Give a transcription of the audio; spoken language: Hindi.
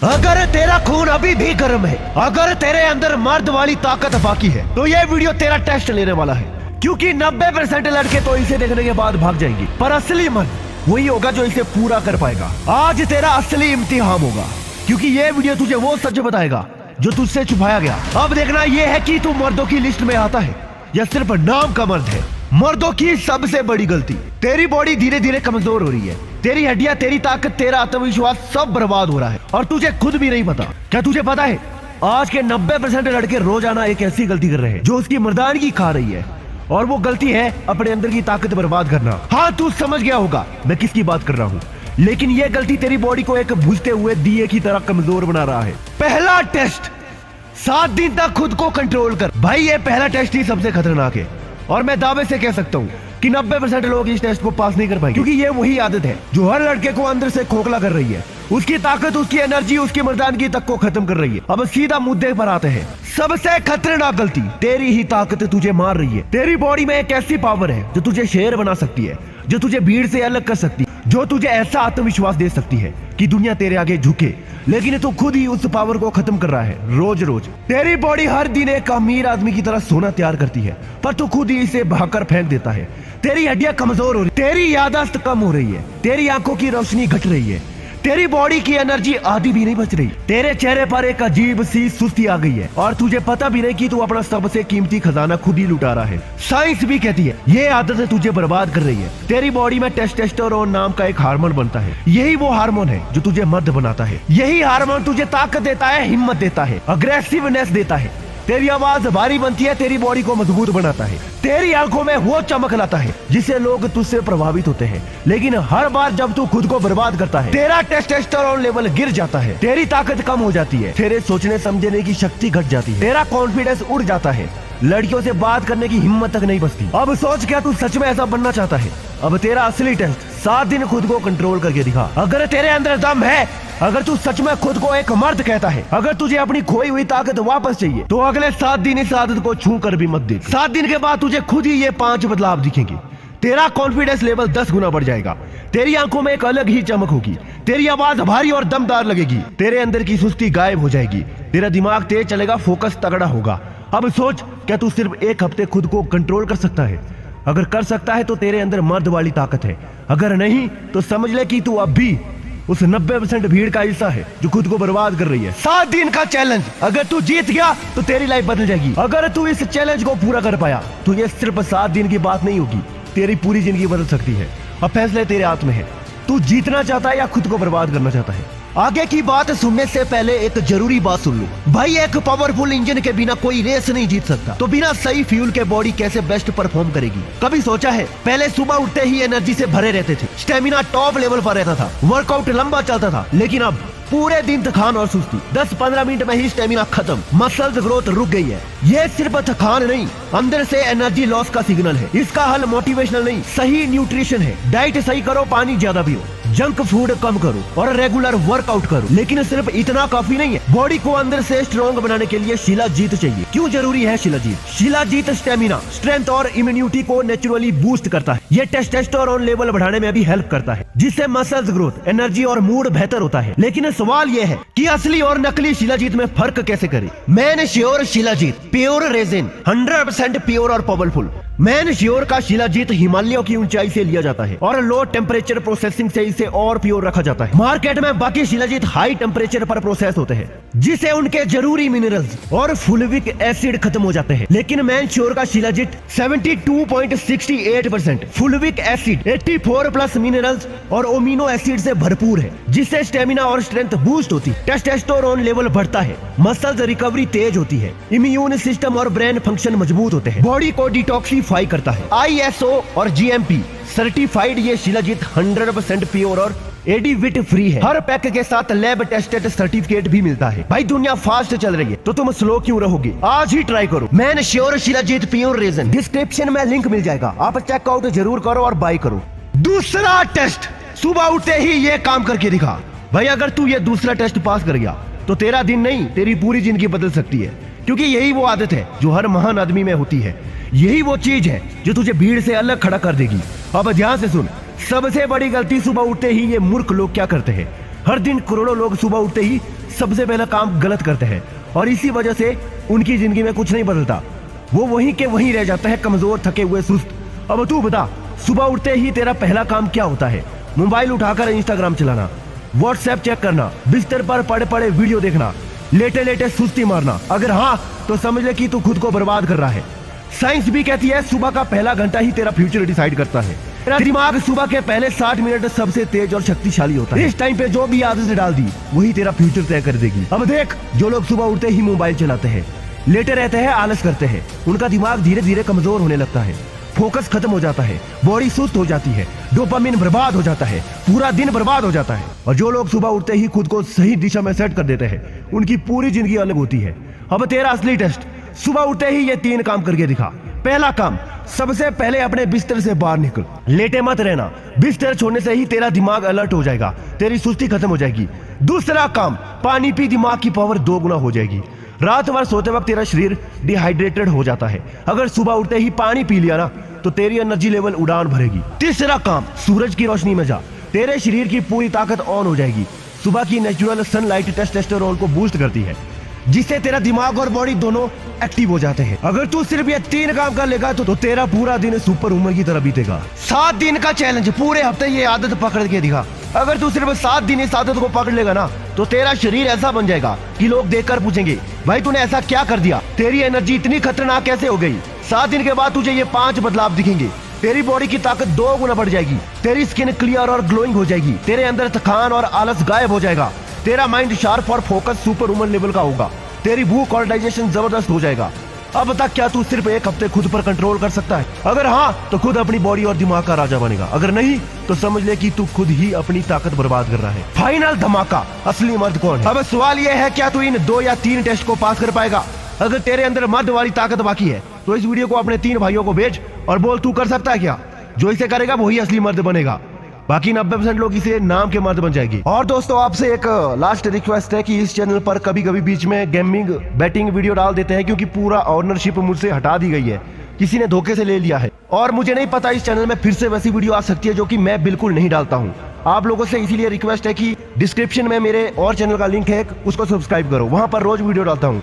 अगर तेरा खून अभी भी गर्म है, अगर तेरे अंदर मर्द वाली ताकत बाकी है, तो ये वीडियो तेरा टेस्ट लेने वाला है। क्योंकि 90% लड़के तो इसे देखने के बाद भाग जाएंगे, पर असली मर्द वही होगा जो इसे पूरा कर पाएगा। आज तेरा असली इम्तिहान होगा, क्योंकि ये वीडियो तुझे वो सच बताएगा जो तुझसे छुपाया गया। अब देखना ये है कि तू मर्दों की लिस्ट में आता है या सिर्फ नाम का मर्द है। मर्दों की सबसे बड़ी गलती, तेरी बॉडी धीरे धीरे कमजोर हो रही है, तेरी हड्डियां, तेरी ताकत, तेरा आत्मविश्वास सब बर्बाद हो रहा है और तुझे खुद भी नहीं पता। क्या तुझे पता है आज के 90% लड़के रोजाना एक ऐसी गलती कर रहे हैं जो उसकी मर्दानगी खा रही है, और वो गलती है अपने अंदर की ताकत बर्बाद करना। हाँ, तू समझ गया होगा मैं किसकी बात कर रहा हूँ, लेकिन ये गलती तेरी बॉडी को एक बुझते हुए दिए की तरह कमजोर बना रहा है। पहला टेस्ट, 7 दिन तक खुद को कंट्रोल कर। भाई ये पहला टेस्ट ही सबसे खतरनाक है, और मैं दावे से कह सकता हूँ कि 90% लोग इस टेस्ट को पास नहीं कर पाएंगे, क्योंकि ये वही आदत है जो हर लड़के को अंदर से खोखला कर रही है। उसकी ताकत, उसकी एनर्जी, उसकी मर्दानगी तक को खत्म कर रही है। अब सीधा मुद्दे पर आते हैं। सबसे खतरनाक गलती, तेरी ही ताकत तुझे मार रही है। तेरी बॉडी में एक ऐसी पावर है जो तुझे शेर बना सकती है, जो तुझे भीड़ से अलग कर सकती है, जो तुझे ऐसा आत्मविश्वास दे सकती है कि दुनिया तेरे आगे झुके। लेकिन तू खुद ही उस पावर को खत्म कर रहा है रोज रोज। तेरी बॉडी हर दिन एक अमीर आदमी की तरह सोना तैयार करती है, पर तू खुद ही इसे बहाकर फेंक देता है। तेरी हड्डियां कमजोर हो रही, तेरी याददाश्त कम हो रही है, तेरी आंखों की रोशनी घट रही है, तेरी बॉडी की एनर्जी आधी भी नहीं बच रही। तेरे चेहरे पर एक अजीब सी सुस्ती आ गई है, और तुझे पता भी नहीं कि तू अपना सबसे कीमती खजाना खुद ही लुटा रहा है। साइंस भी कहती है ये आदत तुझे बर्बाद कर रही है। तेरी बॉडी में टेस्टोस्टेरोन नाम का एक हार्मोन बनता है। यही वो हार्मोन है जो तुझे मर्द बनाता है। यही हार्मोन तुझे ताकत देता है, हिम्मत देता है, अग्रेसिवनेस देता है। तेरी आवाज भारी बनती है, तेरी बॉडी को मजबूत बनाता है, तेरी आंखों में वो चमक लाता है जिससे लोग तुझसे प्रभावित होते हैं। लेकिन हर बार जब तू खुद को बर्बाद करता है, तेरा टेस्टोस्टेरोन लेवल गिर जाता है, तेरी ताकत कम हो जाती है, तेरे सोचने समझने की शक्ति घट जाती है, तेरा कॉन्फिडेंस उड़ जाता है, लड़कियों से बात करने की हिम्मत तक नहीं बचती। अब सोच, क्या तू सच में ऐसा बनना चाहता है? अब तेरा असली टेस्ट, 7 दिन खुद को कंट्रोल करके दिखा। अगर तेरे अंदर दम है, अगर तू सच में खुद को एक मर्द कहता है, अगर तुझे अपनी खोई हुई ताकत वापस चाहिए, तो अगले 7 दिन इस आदत को छू कर भी मत देख। 7 दिन के बाद तुझे खुद ही ये 5 बदलाव दिखेंगे। तेरा कॉन्फिडेंस लेवल 10 गुना बढ़ जाएगा, तेरी आंखों में एक अलग ही चमक होगी, तेरी आवाज भारी और दमदार लगेगी, तेरे अंदर की सुस्ती गायब हो जाएगी, तेरा दिमाग तेज चलेगा, फोकस तगड़ा होगा। अब सोच, क्या तू सिर्फ 1 हफ्ते खुद को कंट्रोल कर सकता है? अगर कर सकता है तो तेरे अंदर मर्द वाली ताकत है, अगर नहीं तो समझ ले कि तू अब भी उस 90% भीड़ का हिस्सा है जो खुद को बर्बाद कर रही है। 7 दिन का चैलेंज, अगर तू जीत गया तो तेरी लाइफ बदल जाएगी। अगर तू इस चैलेंज को पूरा कर पाया तो ये सिर्फ 7 दिन की बात नहीं होगी, तेरी पूरी जिंदगी बदल सकती है। अब फैसले तेरे हाथ में है, तू जीतना चाहता है या खुद को बर्बाद करना चाहता है। आगे की बात सुनने से पहले एक जरूरी बात सुन लो भाई, एक पावरफुल इंजन के बिना कोई रेस नहीं जीत सकता, तो बिना सही फ्यूल के बॉडी कैसे बेस्ट परफॉर्म करेगी? कभी सोचा है? पहले सुबह उठते ही एनर्जी से भरे रहते थे, स्टेमिना टॉप लेवल पर रहता था, वर्कआउट लंबा चलता था, लेकिन अब पूरे दिन थकान और सुस्ती, 10-15 मिनट में ही स्टेमिना खत्म, मसल्स ग्रोथ रुक गई है। ये सिर्फ थकान नहीं, अंदर से एनर्जी लॉस का सिग्नल है। इसका हल मोटिवेशनल नहीं, सही न्यूट्रिशन है। डाइट सही करो, पानी ज्यादा पियो, जंक फूड कम करो और रेगुलर वर्कआउट करो। लेकिन सिर्फ इतना काफी नहीं है, बॉडी को अंदर से स्ट्रॉन्ग बनाने के लिए शिलाजीत चाहिए। क्यों जरूरी है शिलाजीत? शिलाजीत स्टेमिना, स्ट्रेंथ और इम्यूनिटी को नेचुरली बूस्ट करता है। ये टेस्टोस्टेरोन लेवल बढ़ाने में भी हेल्प करता है, जिससे मसल्स ग्रोथ, एनर्जी और मूड बेहतर होता है। लेकिन सवाल ये है कि असली और नकली शिलाजीत में फर्क कैसे करें? Man sure shilajit, pure resin, 100% pure और पावरफुल। मैन श्योर का शिलाजीत हिमालयों की ऊंचाई से लिया जाता है और लो टेम्परेचर प्रोसेसिंग से इसे और प्योर रखा जाता है। मार्केट में बाकी शिलाजीत हाई टेम्परेचर पर प्रोसेस होते हैं, जिससे उनके जरूरी मिनरल्स और फुलविक एसिड खत्म हो जाते हैं। लेकिन मैन श्योर का शिलाजीत 72.68% फुलविक एसिड, 84+ मिनरल्स और ओमिनो एसिड से भरपूर है, जिससे स्टेमिना और स्ट्रेंथ बूस्ट होती है, टेस्टोस्टेरोन लेवल बढ़ता है, मसल्स रिकवरी तेज होती है, इम्यून सिस्टम और ब्रेन फंक्शन मजबूत होते हैं, बॉडी को डिटॉक्सीफाई करता है। ISO और GMP सर्टिफाइड ये शिलाजीत 100% प्योर और एडिविट फ्री है। हर पैक के साथ लैब टेस्टेड सर्टिफिकेट भी मिलता है। भाई दुनिया फास्ट चल रही है तो तुम स्लो क्यों रहोगे? आज ही ट्राई करो man sure shilajit pure resin. Description में लिंक मिल जाएगा, आप चेकआउट जरूर करो और बाय करो। दूसरा टेस्ट, सुबह उठते ही ये काम करके दिखा। भाई अगर तू ये दूसरा टेस्ट पास कर गया तो तेरा दिन नहीं, तेरी पूरी जिंदगी बदल सकती है, क्योंकि यही वो आदत है जो हर महान आदमी में होती है। यही वो चीज है जो तुझे भीड़ से अलग खड़ा कर देगी। अब ध्यान से सुन, सबसे बड़ी गलती सुबह उठते ही ये मूर्ख लोग क्या करते हैं? हर दिन करोड़ों लोग सुबह उठते ही सबसे पहला काम गलत करते हैं और इसी वजह से उनकी जिंदगी में कुछ नहीं बदलता। वो वहीं के वहीं रह जाते हैं, कमजोर, थके हुए, सुस्त। अब तू बता, सुबह उठते ही तेरा पहला काम क्या होता है? मोबाइल उठाकर इंस्टाग्राम चलाना, व्हाट्सएप चेक करना, बिस्तर पर पड़े पड़े वीडियो देखना, लेटे लेटे सुस्ती मारना? अगर हाँ तो समझ ले कि तू खुद को बर्बाद कर रहा है। साइंस भी कहती है सुबह का पहला घंटा ही तेरा फ्यूचर डिसाइड करता है। तेरा दिमाग सुबह के पहले 60 मिनट सबसे तेज और शक्तिशाली होता है। इस टाइम पे जो भी आदत डाल दी वही तेरा फ्यूचर तय कर देगी। अब देख, जो लोग सुबह उठते ही मोबाइल चलाते हैं, लेटे रहते हैं, आलस करते हैं, उनका दिमाग धीरे धीरे कमजोर होने लगता है, फोकस खत्म हो जाता है, बॉडी सुस्त हो जाती है, डोपामिन बर्बाद हो जाता है, पूरा दिन बर्बाद हो जाता है। और जो लोग सुबह उठते ही खुद को सही दिशा में सेट कर देते हैं, उनकी पूरी जिंदगी अलग होती है। अब तेरा असली टेस्ट, सुबह उठते ही ये 3 काम करके दिखा। पहला काम, सबसे पहले अपने बिस्तर से बाहर निकल, लेटे मत रहना। बिस्तर छोड़ने से ही तेरा दिमाग अलर्ट हो जाएगा, तेरी सुस्ती खत्म हो जाएगी। दूसरा काम, पानी पी, दिमाग की पावर 2 गुना हो जाएगी। रात भर सोते वक्त तेरा शरीर डिहाइड्रेटेड हो जाता है, अगर सुबह उठते ही पानी पी लिया ना तो तेरी एनर्जी लेवल उड़ान भरेगी। तीसरा काम, सूरज की रोशनी में जा, तेरे शरीर की पूरी ताकत ऑन हो जाएगी। सुबह की नेचुरल सनलाइट टेस्टोस्टेरोन को बूस्ट करती है, जिससे तेरा दिमाग और बॉडी दोनों एक्टिव हो जाते हैं। अगर तू सिर्फ ये 3 काम कर लेगा तो तेरा पूरा दिन सुपर वुमन की तरह बीतेगा। 7 दिन का चैलेंज, पूरे हफ्ते ये आदत पकड़ के दिखा। अगर तू सिर्फ 7 दिन इस आदत को पकड़ लेगा ना तो तेरा शरीर ऐसा बन जाएगा कि लोग देखकर पूछेंगे, भाई तूने ऐसा क्या कर दिया? तेरी एनर्जी इतनी खतरनाक कैसे हो गई? 7 दिन के बाद तुझे ये 5 बदलाव दिखेंगे। तेरी बॉडी की ताकत 2 गुना बढ़ जाएगी, तेरी स्किन क्लियर और ग्लोइंग हो जाएगी, तेरे अंदर थकान और आलस गायब हो जाएगा, तेरा माइंड शार्प और फोकस सुपर वुमन लेवल का होगा, तेरी भूख और डाइजेशन जबरदस्त हो जाएगा। अब बता, क्या तू सिर्फ 1 हफ्ते खुद पर कंट्रोल कर सकता है? अगर हाँ तो खुद अपनी बॉडी और दिमाग का राजा बनेगा, अगर नहीं तो समझ ले कि तू खुद ही अपनी ताकत बर्बाद कर रहा है। फाइनल धमाका, असली मर्द कौन है? अब सवाल यह है, क्या तू इन 2 या 3 टेस्ट को पास कर पाएगा? अगर तेरे अंदर मर्द वाली ताकत बाकी है तो इस वीडियो को अपने 3 भाइयों को भेज और बोल तू कर सकता है क्या? जो इसे करेगा वही असली मर्द बनेगा, बाकी 90% लोग इसे नाम के मर्द बन जाएंगे। और दोस्तों, आपसे एक लास्ट रिक्वेस्ट है कि इस चैनल पर कभी कभी बीच में गेमिंग बैटिंग वीडियो डाल देते हैं, क्योंकि पूरा ऑनरशिप मुझसे हटा दी गई है, किसी ने धोखे से ले लिया है। और मुझे नहीं पता इस चैनल में फिर से वैसी वीडियो आ सकती है जो कि मैं बिल्कुल नहीं डालता हूँ। आप लोगों से इसीलिए रिक्वेस्ट है कि डिस्क्रिप्शन में मेरे और चैनल का लिंक है, उसको सब्सक्राइब करो, वहां पर रोज वीडियो डालता हूँ।